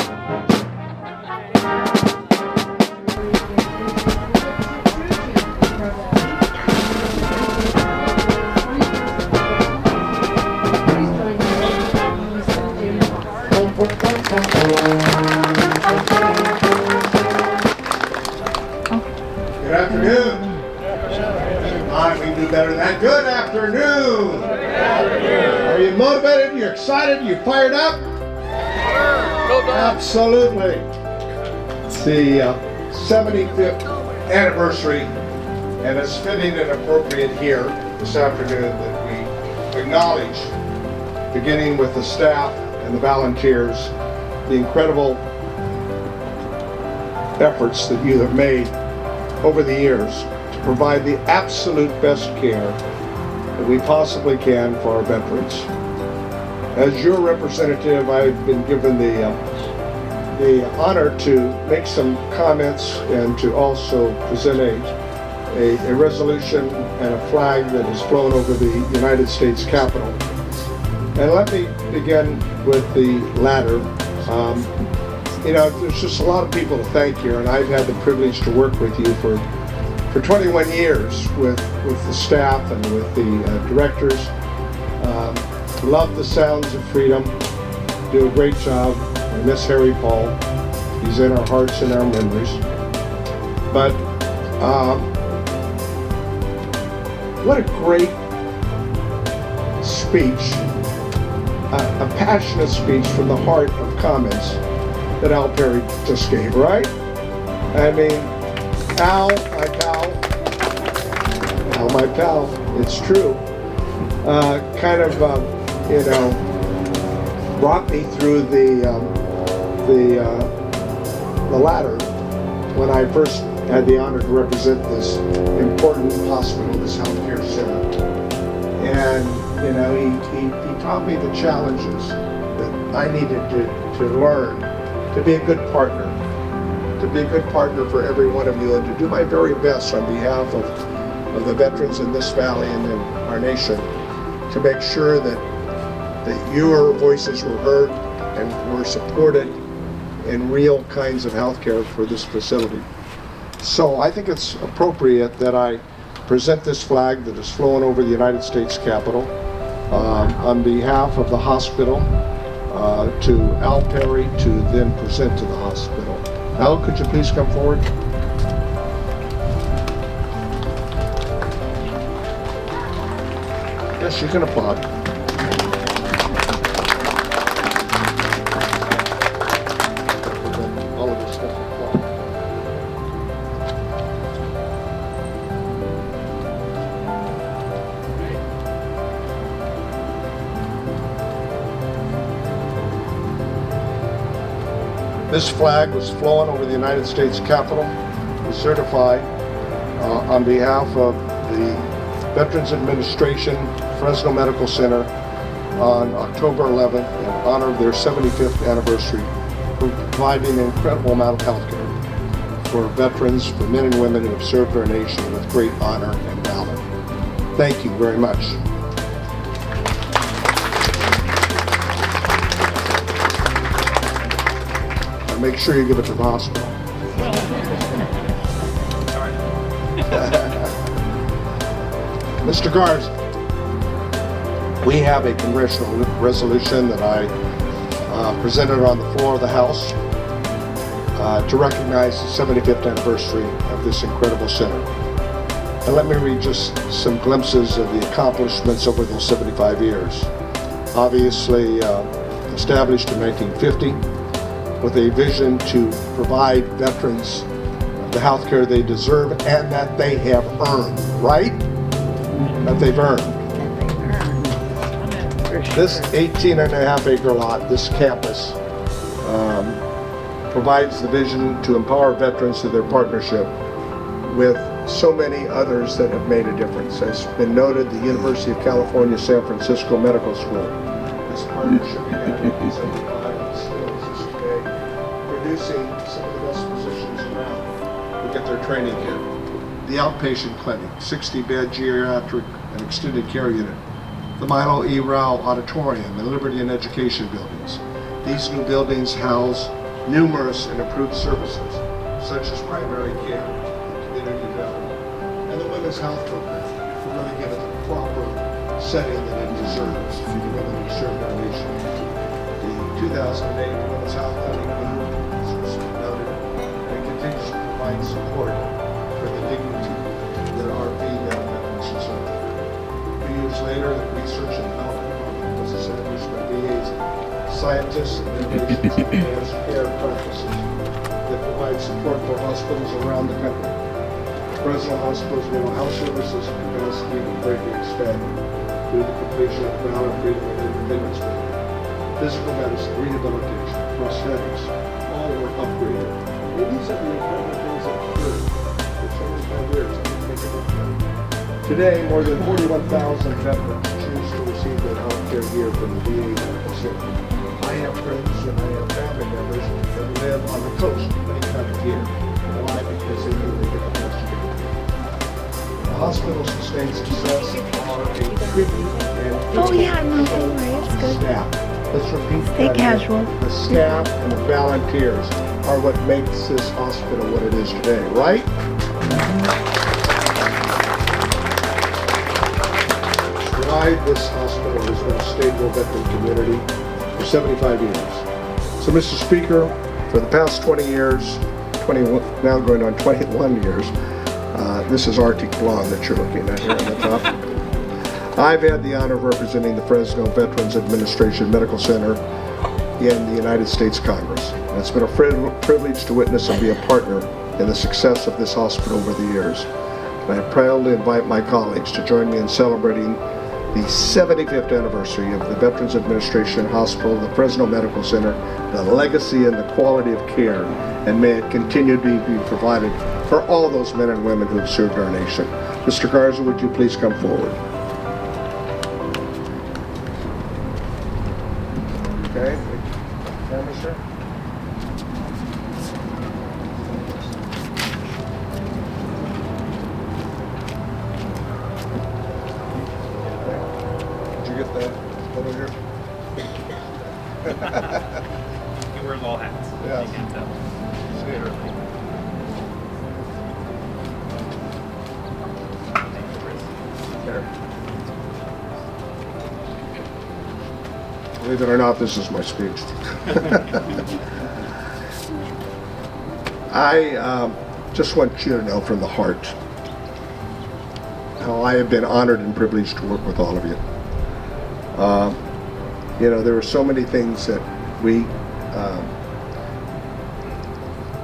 Good afternoon. We can do better than that. Good afternoon. Are you motivated? You excited? You fired up? Absolutely. It's the 75th anniversary, and it's fitting and appropriate here this afternoon that we acknowledge, beginning with the staff and the volunteers, the incredible efforts that you have made over the years to provide the absolute best care that we possibly can for our veterans. As your representative, I've been given the honor to make some comments and to also present a resolution and a flag that is flown over the United States Capitol. And let me begin with the latter. You know, there's just a lot of people to thank here, and I've had the privilege to work with you for 21 years with the staff and with the directors. Love the sounds of freedom. Do a great job. I miss Harry Paul. He's in our hearts and our memories. But what a great speech, a passionate speech from the heart of comments that Al Perry just gave, right? I mean, Al, my pal, Al, my pal, it's true. Kind of, you know, brought me through the ladder when I first had the honor to represent this important hospital, this healthcare center. And, you know, he taught me the challenges that I needed to learn, to be a good partner for every one of you, and to do my very best on behalf of the veterans in this valley and in our nation to make sure that your voices were heard and were supported in real kinds of health care for this facility. So I think it's appropriate that I present this flag that is flown over the United States Capitol on behalf of the hospital to Al Perry to then present to the hospital. Al, could you please come forward? Yes, you can applaud. All of us can applaud. This flag was flown over the United States Capitol. We certified on behalf of the Veterans Administration, Fresno Medical Center, on October 11th in honor of their 75th anniversary, for providing an incredible amount of health care for veterans, for men and women who have served our nation with great honor and valor. Thank you very much. And make sure you give it to the hospital. Mr. Garza, we have a congressional resolution that I presented on the floor of the House to recognize the 75th anniversary of this incredible center. And let me read just some glimpses of the accomplishments over those 75 years. Obviously, established in 1950 with a vision to provide veterans the health care they deserve and that they have earned, right? That they've earned. This 18.5 acre lot, this campus, provides the vision to empower veterans through their partnership with so many others that have made a difference. As been noted, the University of California, San Francisco Medical School, this partnership began in 1975 and still exists today, producing some of the best physicians around who get their training here. The outpatient clinic, 60-bed geriatric and extended care unit, the Milo E. Rao Auditorium, and Liberty and Education buildings. These new buildings house numerous and improved services, such as primary care, community development, and the women's health program, to really give it the proper setting that it deserves for the women who serve our nation. The 2008 Women's Health Funding Group, as was noted, and continues to provide support for the dignity that our female veterans deserve. 2 years later, the research and development program was established by VA's scientists and innovations in advanced care practices that provide support for hospitals around the country. Fresno Hospital's mental health services capacity will greatly expanded through the completion of the Valor Freedom and Independence program. Physical medicine, rehabilitation, prosthetics, all were upgraded. And these are the incredible things that occurred for 75 years. Today, more than 41,000 veterans choose to receive their health care here from the VA Medical Center. I have friends and I have family members that live on the coast when they come here. Why? Because they know they get the best care. The hospital sustains success are a tribute and Oh yeah, no, don't worry, it's good. staff. Let's repeat Stay that. casual. The staff and the volunteers are what makes this hospital what it is today, right? Why this hospital has been a stable veteran community for 75 years. So, Mr. Speaker, for the past 20 years, 21, now going on 21 years, this is Arctic Blonde that you're looking at here on the top. I've had the honor of representing the Fresno Veterans Administration Medical Center in the United States Congress. And it's been a privilege to witness and be a partner in the success of this hospital over the years. And I proudly invite my colleagues to join me in celebrating the 75th anniversary of the Veterans Administration Hospital, the Fresno Medical Center, the legacy and the quality of care, and may it continue to be provided for all those men and women who have served our nation. Mr. Garza, would you please come forward? Okay, camera, sir. Did you get that photo here? He wears all hats. Yeah. You can't tell. See her. There. Believe it or not, this is my speech. I just want you to know from the heart how I have been honored and privileged to work with all of you. You know, there are so many things that we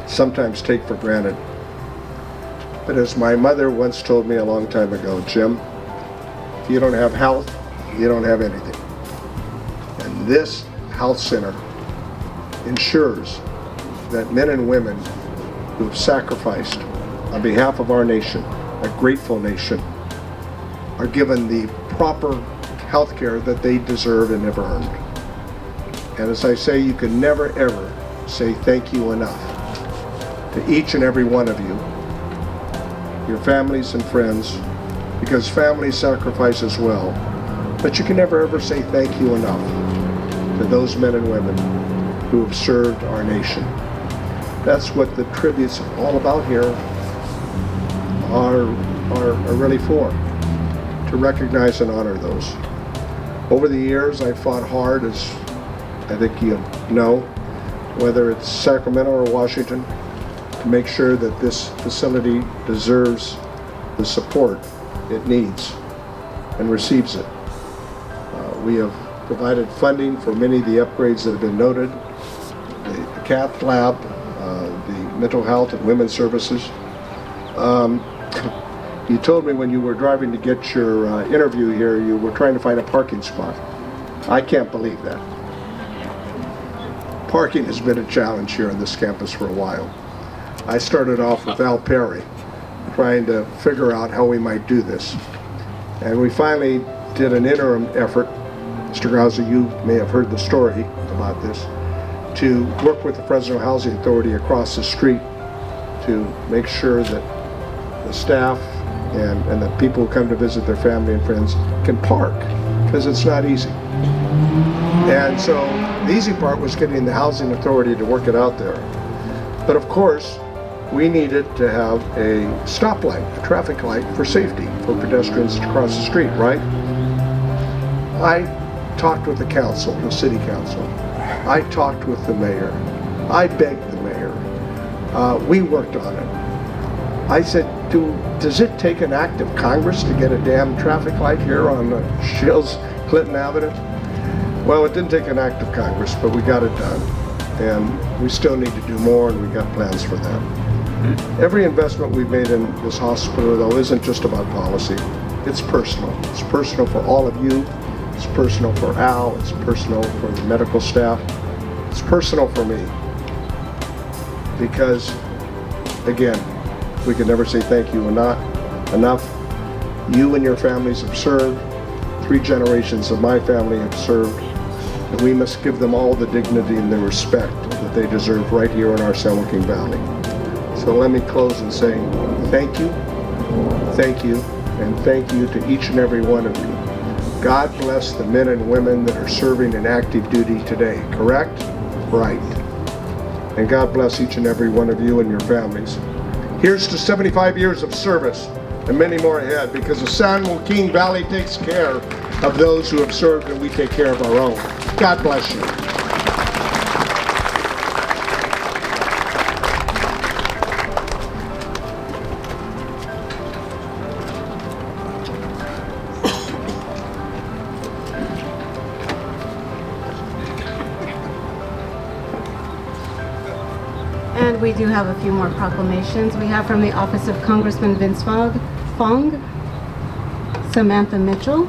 sometimes take for granted. But as my mother once told me a long time ago, Jim, if you don't have health, you don't have anything. And this health center ensures that men and women who have sacrificed on behalf of our nation, a grateful nation, are given the proper health care that they deserve and have earned. And as I say, you can never ever say thank you enough to each and every one of you, your families and friends, because families sacrifice as well. But you can never ever say thank you enough to those men and women who have served our nation. That's what the tributes all about here are really for, to recognize and honor those. Over the years, I fought hard, as I think you know, whether it's Sacramento or Washington, to make sure that this facility deserves the support it needs and receives it. We have provided funding for many of the upgrades that have been noted, the cath lab, the mental health and women's services. You told me when you were driving to get your interview here, you were trying to find a parking spot. I can't believe that. Parking has been a challenge here on this campus for a while. I started off with Al Perry, trying to figure out how we might do this. And we finally did an interim effort. Mr. Garza, you may have heard the story about this, to work with the Fresno Housing Authority across the street to make sure that the staff and the people who come to visit their family and friends can park, because it's not easy. And so the easy part was getting the housing authority to work it out there. But of course, we needed to have a stoplight, a traffic light for safety for pedestrians to cross the street, right? I talked with the council, the city council. I talked with the mayor. I begged the mayor. We worked on it. I said, does it take an act of Congress to get a damn traffic light here on Shields Clinton Avenue? Well, it didn't take an act of Congress, but we got it done. And we still need to do more, and we got plans for that. Every investment we've made in this hospital, though, isn't just about policy. It's personal. It's personal for all of you. It's personal for Al. It's personal for the medical staff. It's personal for me. Because, again, we can never say thank you enough. You and your families have served. 3 generations of my family have served. And we must give them all the dignity and the respect that they deserve right here in our San Joaquin Valley. So let me close in saying thank you, and thank you to each and every one of you. God bless the men and women that are serving in active duty today, correct? Right. And God bless each and every one of you and your families. Here's to 75 years of service and many more ahead, because the San Joaquin Valley takes care of those who have served, and we take care of our own. God bless you. And we do have a few more proclamations. We have from the office of Congressman Vince Fong, Samantha Mitchell.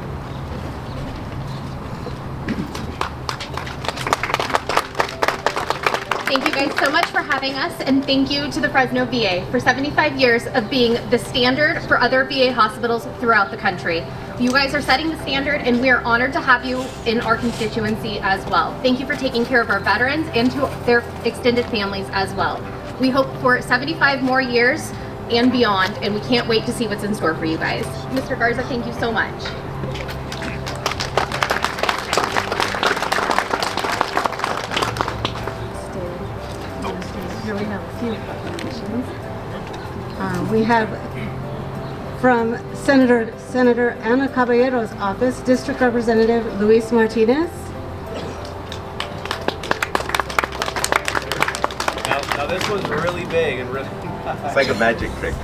Thank you guys so much for having us, and thank you to the Fresno VA for 75 years of being the standard for other VA hospitals throughout the country. You guys are setting the standard, and we are honored to have you in our constituency as well. Thank you for taking care of our veterans and to their extended families as well. We hope for 75 more years and beyond, and we can't wait to see what's in store for you guys. Mr. Garza, thank you so much. Here we have a few proclamations. We have from Senator Ana Caballero's office, District Representative Luis Martinez. Now this was really big and really. It's like a magic trick.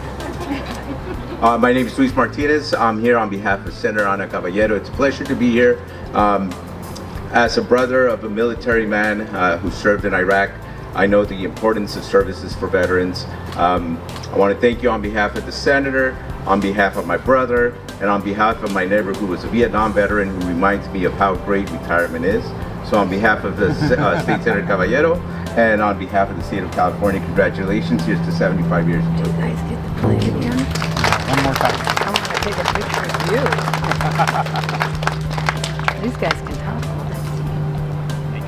My name is Luis Martinez. I'm here on behalf of Senator Ana Caballero. It's a pleasure to be here. As a brother of a military man who served in Iraq, I know the importance of services for veterans. I want to thank you on behalf of the Senator, on behalf of my brother, and on behalf of my neighbor who was a Vietnam veteran who reminds me of how great retirement is. So on behalf of the State Senator Caballero, and on behalf of the state of California, congratulations. Here's to 75 years. You guys get to play again? One more time. I want to take a picture of you. These guys can talk all that.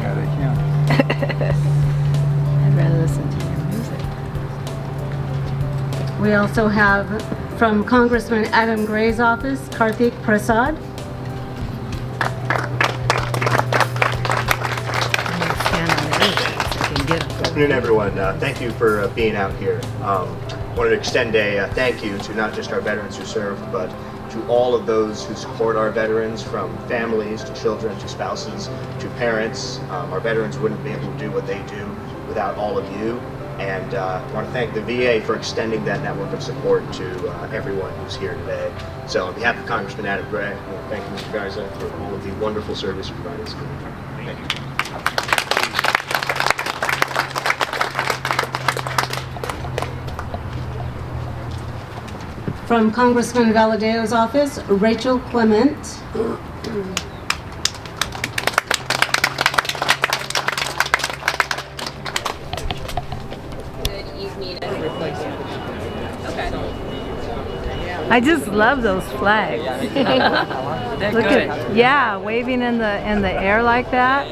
Yeah, they can. I'd rather listen to your music. We also have from Congressman Adam Gray's office, Karthik Prasad. Good afternoon, everyone. Thank you for being out here. Wanted to extend a thank you to not just our veterans who serve, but to all of those who support our veterans, from families to children to spouses to parents. Our veterans wouldn't be able to do what they do without all of you. And I want to thank the VA for extending that network of support to everyone who's here today. So on behalf of Congressman Adam Gray, I want to thank you, Mr. Garza, for all of the wonderful service you provide this community. Thank you. From Congressman Valadeo's office, Rachel Clement. I just love those flags. Look at, yeah, waving in the air like that.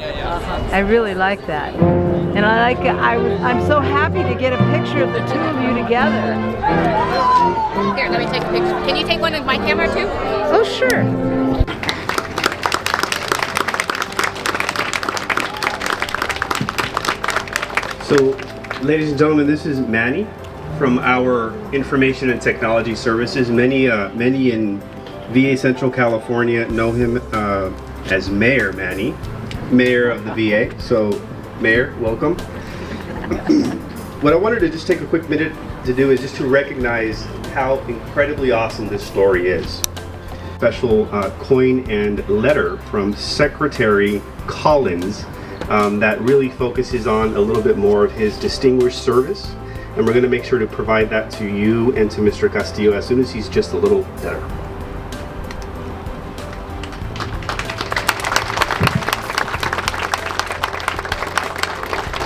I really like that, and I'm so happy to get a picture of the two of you together. Here, let me take a picture. Can you take one with my camera too? Oh, sure. So, ladies and gentlemen, this is Manny from our Information and Technology Services. Many in VA Central California know him as Mayor Manny, Mayor of the VA. So, Mayor, welcome. What I wanted to just take a quick minute to do is just to recognize how incredibly awesome this story is. Special coin and letter from Secretary Collins that really focuses on a little bit more of his distinguished service, and we're going to make sure to provide that to you and to Mr. Castillo as soon as he's just a little better.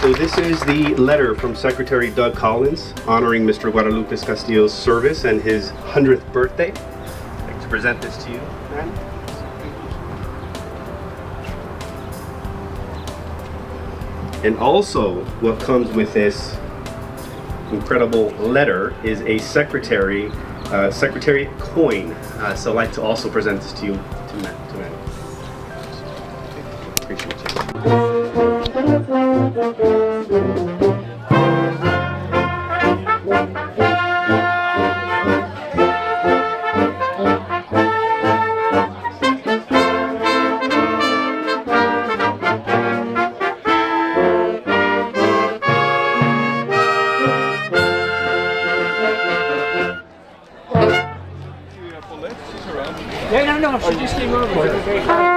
So this is the letter from Secretary Doug Collins honoring Mr. Guadalupe Castillo's service and his 100th birthday. I'd like to present this to you, man. And also, what comes with this incredible letter is a secretary coin. So I'd like to also present this to you, to Matt. Appreciate No, she just came over.